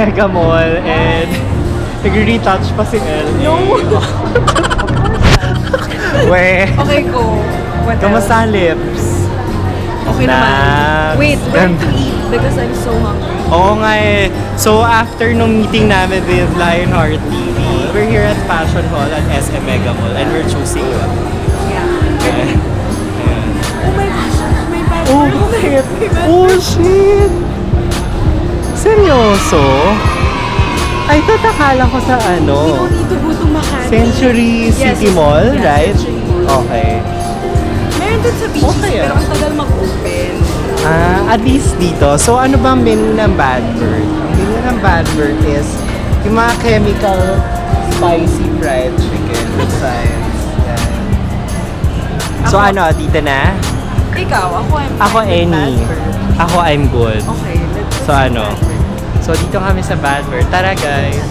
Megamall and nag-retouch pa si Elle. No! Weh. Okay, go. What Kamusta ang lips? Okay naman. Wait, where to eat? Because I'm so hungry. Oo nga eh. So after nung meeting namin with Lionheart TV, we're here at Fashion Hall at SM Megamall and we're choosing one. Yeah. Ayan. Oh my gosh, may bad Oh, bird. oh shit! Seryoso? I thought akala ko sa We ano, don't need to go to Makati. Century Yes, City Mall, yeah, right? Century Mall. Okay. Meron din sa beaches, Okay, pero ang tagal mag-open. At least dito. So ano bang menu ng Bad Bird? Ang menu ng Bad Bird is yung mga chemical spicy fried chicken with sides. Yan. So ano, dito na? Ikaw, Ako any. Ako I'm good. Okay, let's So ano? So dito kami sa Bad Bird. Tara guys.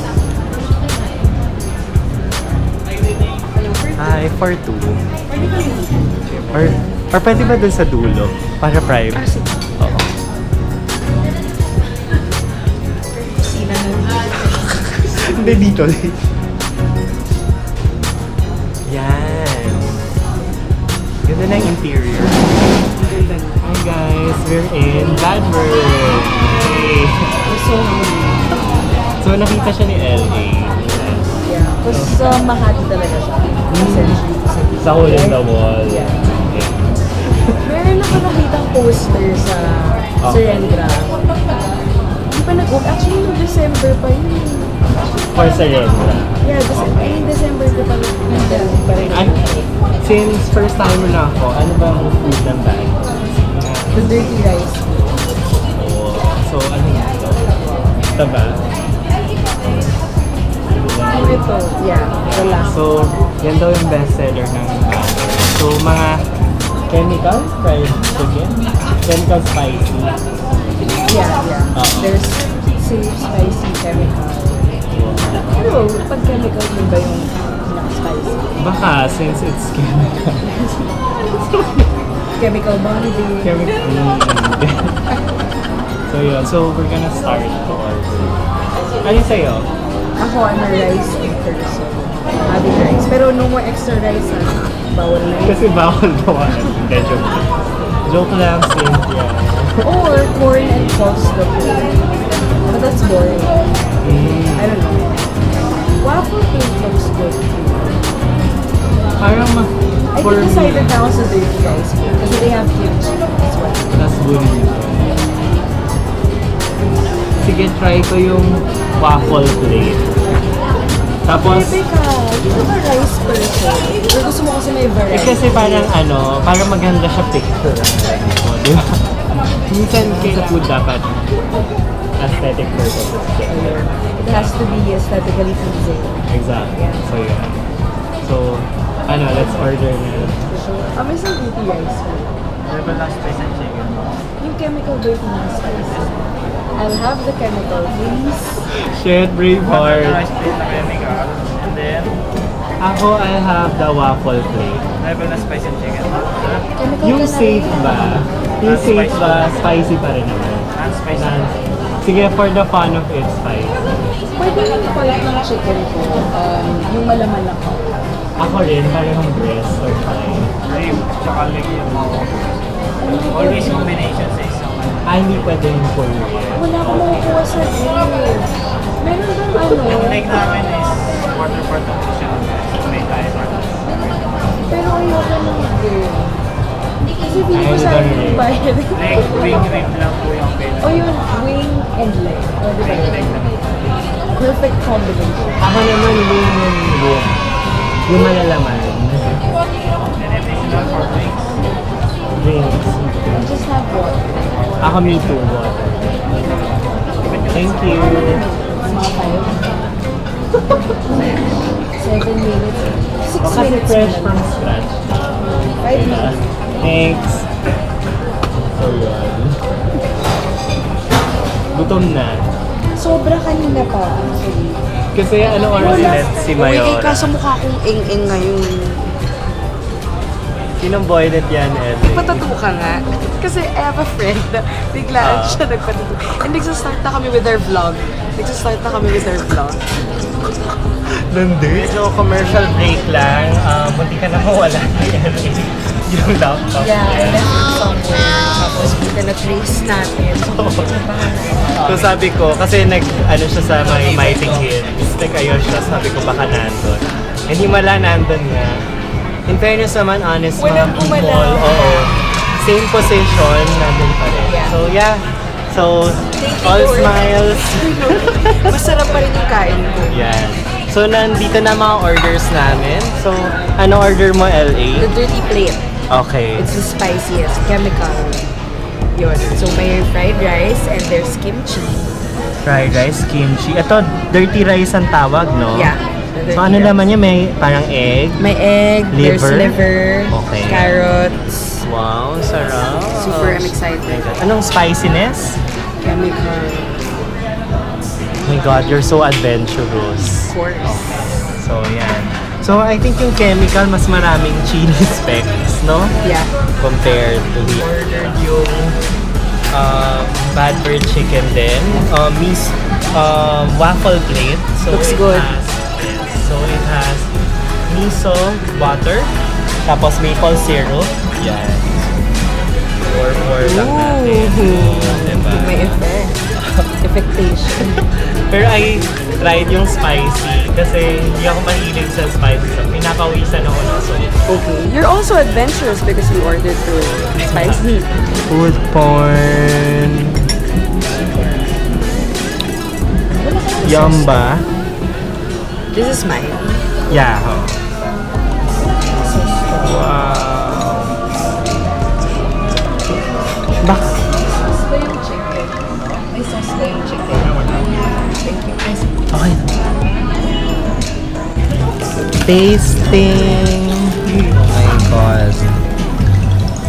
Hi, for two. Or pwede ba dun sa dulo? Para private. Oo. Hindi dito. Yan. Ganda ng interior. Hi guys, we're in Bad Bird. Hey. So nakita siya ni LA. Yeah, kasi sa Makati talaga siya. Essentially. Sa hole in the wall. Yeah. Meron ako nakitang poster sa Serendra. Hindi pa nag-open. Actually, no December pa yun. For Serendra. Yeah, December ko pa rin. Ay, since first time na ako, ano ba ang food ng bag? The dirty rice. Oh, so ano ito? Ito ba? Ano ito? Yeah, the last. So, yan daw yung best seller ng bag. So, mga chemical fried chicken, chemical spicy. Yeah. Uh-oh. There's safe, spicy, chemical. Pero, pag chemical mo ba yung spicy? Baka, since it's chemical. Chemical bonding. So yun, so we're gonna start to order. Ano sa'yo? Ako, I'm a rice eater, so having rice. Pero no more extra rice, ha? Bawal na yun. Kasi bawal gawa. Hindi, joke lang. Joke lang, Cynthia. Or corn and coleslaw. But that's boring. I don't know. Waffle cake looks good. Parang I for think me, decided na ako sa dirty rice kasi they have kimchi. That's why. that's burrito. Sige, try ko yung waffle plate. Tapos, Pwede ka. Hindi ka ba rice person? Or gusto mo kasi may variety? kasi parang ano, parang maganda siya picture. O, di ba? Minsan sa food dapat aesthetic purposes. It has to be aesthetically pleasing. Exactly. So, yeah. So, ano, let's order na. May isang dirty rice. Level lang spice and chicken. Yung chemical ba yung spicy? I'll have the chemical, please. Shit, Braveheart. Rice plate na chemical. And then, Ako, I have the waffle plate. level na spice and chicken. Chemical Yung ka na safe rin. ba? Yung safe ba, spicy pa rin naman? Non-spicy. Sige, for the fun of it, spicy. Pwede yung part ng chicken ko, yung malaman ako. Ako rin, parang breast or thigh. Rib, tsaka leg yung mga always combination sa isang Hindi pwede yung full rib. Wala akong makukuha sa rib. Meron bang ano? Yung leg namin is quarter part of siya. May tayo part. Pero ayoko ng rib. Kasi hindi ko Ayaw sa na akin rib. bayad. Leg, wing, rib lang po yung pwede. O yun, wing and leg. O diba? Leg lang. Perfect combination. Ako naman, wing and rib. Yung malalaman. And additional for wings. Drinks. I just have water. Ako, me too, water. Thank you. Mga 7 minutes. 6 O, kasi minutes. fresh na from lang. scratch. 5 minutes. Thanks. So, yun. Gutom na. Sobra kanina pa, actually. Kasi ano oras ulit si Mayora? Uy, kaso mukha kong ing-ing ngayon. Sinong boylet yan, Ed? Patatu ka nga. Kasi I have a friend na biglaan siya nagpatatu. And nagsastart na kami with our vlog. Nandun. So, commercial break lang. Munti ka na mawala yung laptop. Yeah, I left it somewhere. Tapos na-trace natin. So sabi ko, kasi nag-ano siya sa may Mighty Kids. Nag-ayos siya, sabi ko baka nandun. Hindi mala nandun nga. In fairness naman, honest Walang mga people. kumalaw. Oo. Same position, nandun pa rin. Yeah. So yeah. So, Thank you, all Lord. smiles. Masarap pa rin yung kain ko. Yan. So, nandito na mga orders namin. So, ano order mo, LA? The dirty plate. Okay. It's the spiciest. Chemical. Yun. So, may fried rice and there's kimchi. Fried rice, kimchi. Ito, dirty rice ang tawag, no? Yeah. the So, ano dirty rice. naman niya? May parang egg. May egg, there's Liver? liver, Okay. carrots. Wow, sarap. Super, I'm excited. Anong spiciness? Chemical. Oh my God, you're so adventurous. Of course. So, yan. So, I think yung chemical, mas maraming chili specks, no? Yeah. Compared to the ordered yung bad bird chicken din. Waffle plate. So Looks it good. It has miso butter, tapos maple syrup. Yan. Pour lang natin. Diba? May effect. Effectation. Pero I tried yung spicy kasi hindi ako mahilig sa spicy. So, pinapawisan ako ng sauce. Okay. You're also adventurous because you ordered food. Spicy. Food porn. Yum ba? This is mine. Yeah. Wow. Bak Sauce ba yung chicken? May sauce ba yung chicken? Thank you. okay. Tasting. Oh my God.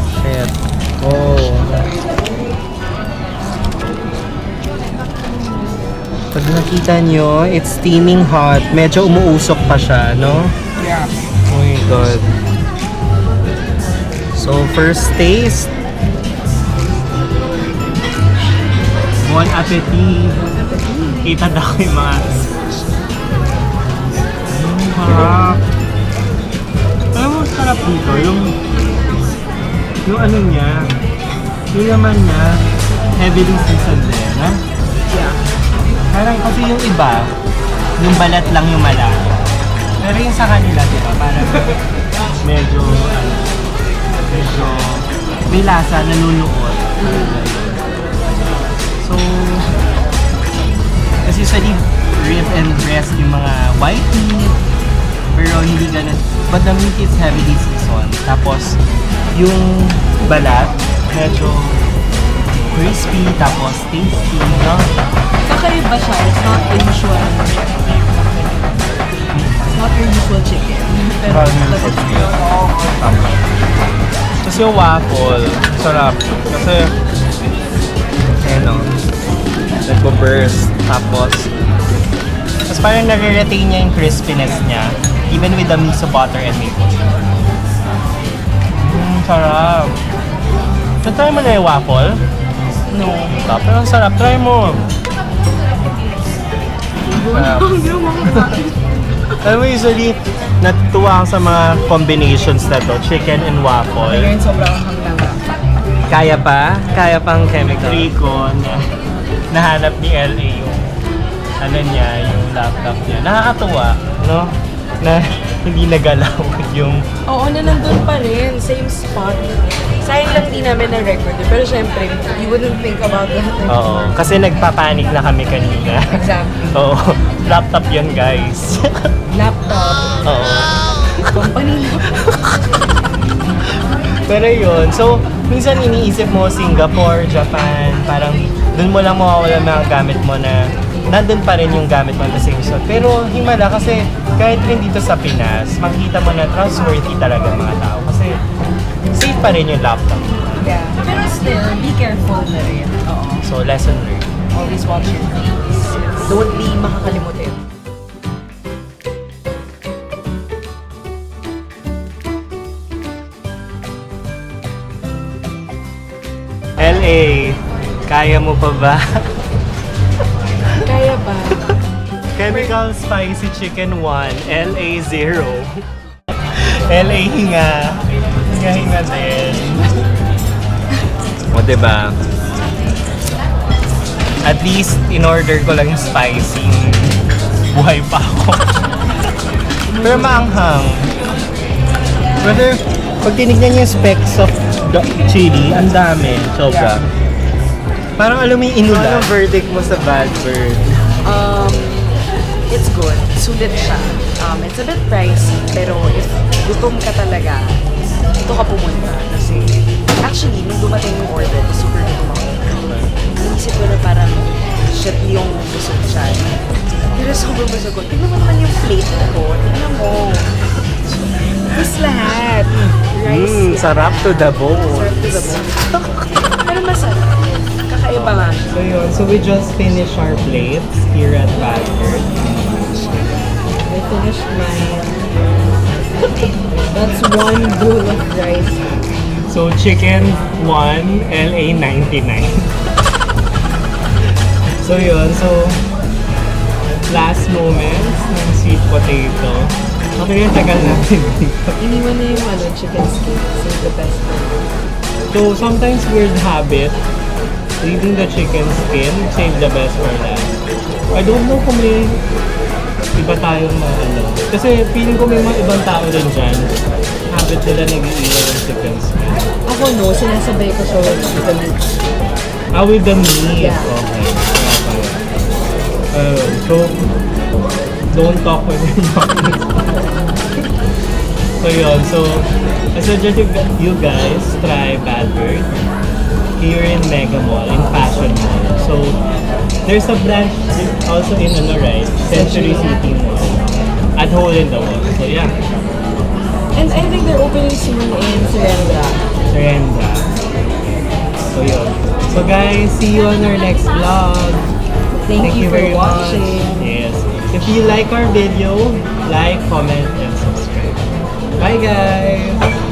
Shit. Oh. Pag nakita nyo, it's steaming hot. Medyo umuusok pa siya, no? Yeah. Oh my God. So, first taste. Bon appetit. Kita na ko yung mga... Sarap. Alam mo, sarap dito. Yung ano niya, yung laman niya, heavily seasoned din, ha? Yeah. Parang kasi yung iba, yung balat lang yung malasa. Pero yung sa kanila, di ba? Parang medyo may lasa, nanunuot. So, kasi usually rib and breast yung mga white meat, pero hindi ganun. But the meat is heavily seasoned. Tapos, yung balat, medyo crispy, tapos tasty, no? Kakaiba siya. It's not the usual. It's not your usual chicken. Pero Tapos yung waffle, sarap. Kasi, ano, nagbo-burst. Tapos parang nare-retain niya yung crispiness niya. Even with the miso butter and maple syrup. Sarap. So, try mo na yung waffle? no. Sarap. Pero ang sarap. Try mo. Sarap. Alam mo, usually, natutuwa ako sa mga combinations na to. Chicken and waffle. Ngayon sobrang hanggang lang. Kaya pa? Kaya pang chemical. Rico na nahanap ni LA yung ano niya, yung laptop niya. Nakakatuwa, no? Na hindi nagalaw yung... Oo, na nandun pa rin. Same spot. Sayang lang di namin na-record. Pero syempre, you wouldn't think about that. Oo, kasi nagpapanik na kami kanina. Exactly. Oo, laptop yun, guys. Laptop. Oo. Company laptop. Pero yun, so, minsan iniisip mo Singapore, Japan, parang dun mo lang mawawala mga gamit mo na nandun pa rin yung gamit mo at the same spot. Pero himala kasi kahit rin dito sa Pinas, makikita mo na trustworthy talaga mga tao kasi safe pa rin yung laptop. Yeah. Pero still, be careful na rin. Oo. So, lesson learned. Always watch your things. Don't be makakalimutin. LA, kaya mo pa ba? Kaya ba? Chemical Spicy Chicken 1, LA 0. LA hinga. Hinga din. O diba? At least, in-order ko lang yung spicy. Buhay pa ako. Pero maanghang. Brother, pag tinignan niyo yung specks of chili, ang dami. Sobra. Parang alam mo yung inula. Anong verdict mo sa Bad Bird? It's good. Sulit siya. It's a bit pricey, pero if gutom ka talaga, dito ka pumunta. Kasi, actually, nung dumating yung order, super gutom ako. Naisip ko na parang, shit yung busog siya. Pero sobrang busog ko. Tingnan mo naman yung plate ko. Tingnan mo. Tapos lahat. Rice. Sarap to the bone. Sarap to the bone. Pero masarap. Kakaiba nga. So yun, so we just finished our plates here at Bad Bird. I finished mine. That's one bowl of rice. So chicken 1, LA 99. So yun, so last moments ng sweet potato. Okay, yung tagal natin dito. Iniwan na yung chicken skin. It's the best part. So sometimes weird habit, leaving the chicken skin, save the best for last. I don't know kung may iba tayong kasi feeling ko may mga ibang tao rin dyan. Habit nila nag-iiwan ng chicken skin. Ako no, sinasabay ko siya with the meat. With the meat. Yeah. Okay. So, don't talk with your So yun, so I suggest you guys try Bad Bird here in Megamall, in Fashion Mall. So there's a branch also in right? Century City Mall at Hole in the Wall. So yeah. And I think they're opening soon in Serendra. So yun. So guys, see you on our next vlog. Thank you for very watching. much. Yes. If you like our video, like, comment, and subscribe. Bye guys!